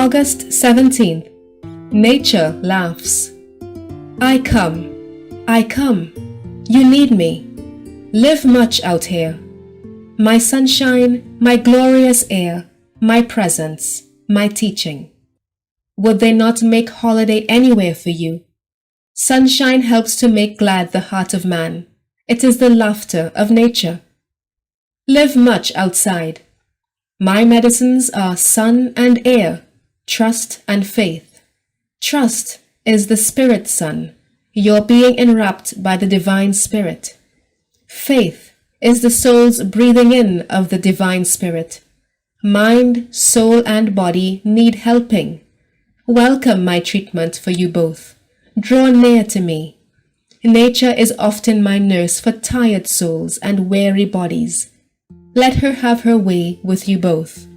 August 17th. Nature laughs. I come. You need me. Live much out here. My sunshine, my glorious air, my presence, my teaching. Would they not make holiday anywhere for you? Sunshine helps to make glad the heart of man. It is the laughter of nature. Live much outside. My medicines are sun and air, trust and faith. Trust is the spirit sun, your being enwrapped by the divine spirit. Faith is the soul's breathing in of the divine spirit. Mind, soul, and body need helping. Welcome my treatment for you both. Draw near to me. Nature is often my nurse for tired souls and weary bodies. Let her have her way with you both.